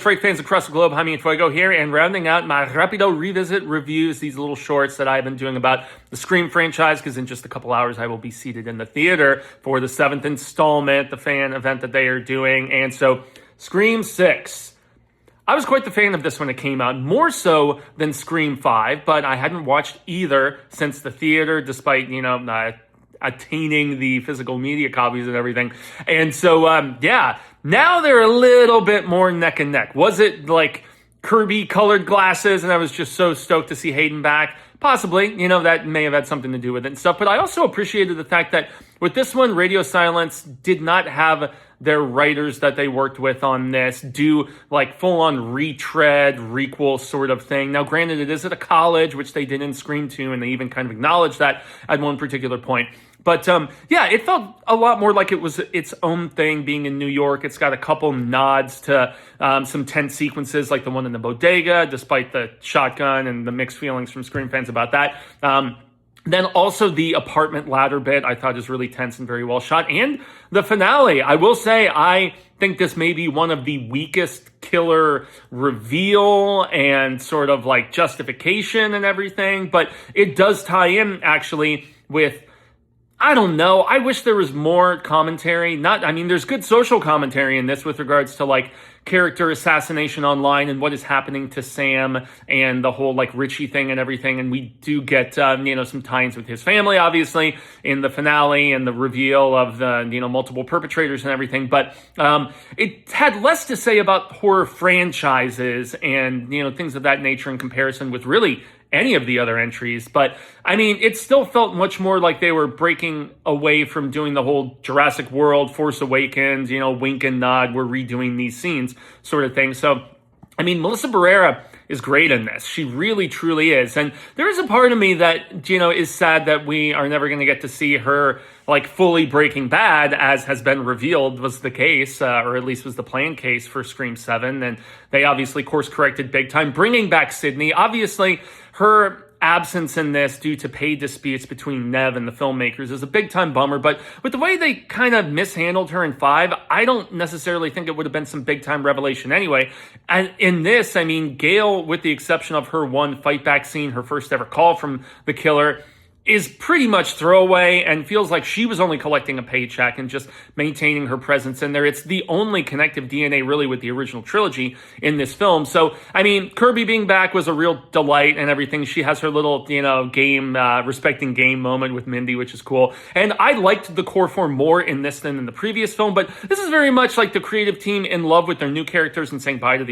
Freight fans across the globe, Jaime Enfuego here, and rounding out my Rapido revisit reviews, these little shorts that I've been doing about the Scream franchise, because in just a couple hours I will be seated in the theater for the 7th installment, the fan event that they are doing. And so, Scream 6. I was quite the fan of this when it came out, more so than Scream 5, but I hadn't watched either since the theater, despite, attaining the physical media copies and everything. And so, now they're a little bit more neck and neck. Was it like Kirby colored glasses and I was just so stoked to see Hayden back? Possibly, that may have had something to do with it and stuff. But I also appreciated the fact that with this one, Radio Silence did not have their writers that they worked with on this do like full-on retread, requel sort of thing. Now, granted, it is at a college, which they did in Scream 2, and they even kind of acknowledged that at one particular point. But it felt a lot more like it was its own thing being in New York. It's got a couple nods to some tense sequences like the one in the bodega, despite the shotgun and the mixed feelings from Scream fans about that. Then also the apartment ladder bit I thought is really tense and very well shot. And the finale, I will say, I think this may be one of the weakest killer reveal and sort of like justification and everything. But it does tie in actually with, I don't know. I wish there was more commentary. There's good social commentary in this with regards to like character assassination online and what is happening to Sam and the whole like Richie thing and everything. And we do get, some tie-ins with his family, obviously, in the finale and the reveal of the, multiple perpetrators and everything. But it had less to say about horror franchises and, things of that nature in comparison with really any of the other entries. But it still felt much more like they were breaking away from doing the whole Jurassic World, Force Awakens, wink and nod, we're redoing these scenes sort of thing. So, Melissa Barrera is great in this. She really, truly is. And there is a part of me that, is sad that we are never going to get to see her like fully Breaking Bad, as has been revealed was the case, or at least was the planned case for Scream 7. And they obviously course corrected big time, bringing back Sydney. Obviously, her absence in this due to pay disputes between Nev and the filmmakers is a big time bummer, but with the way they kind of mishandled her in 5, I don't necessarily think it would have been some big time revelation anyway. And in this, Gail, with the exception of her one fight back scene, her first ever call from the killer, is pretty much throwaway and feels like she was only collecting a paycheck and just maintaining her presence in there. It's the only connective DNA really with the original trilogy in this film. So, Kirby being back was a real delight and everything. She has her little, game, respecting game moment with Mindy, which is cool. And I liked the core form more in this than in the previous film, but this is very much like the creative team in love with their new characters and saying bye to the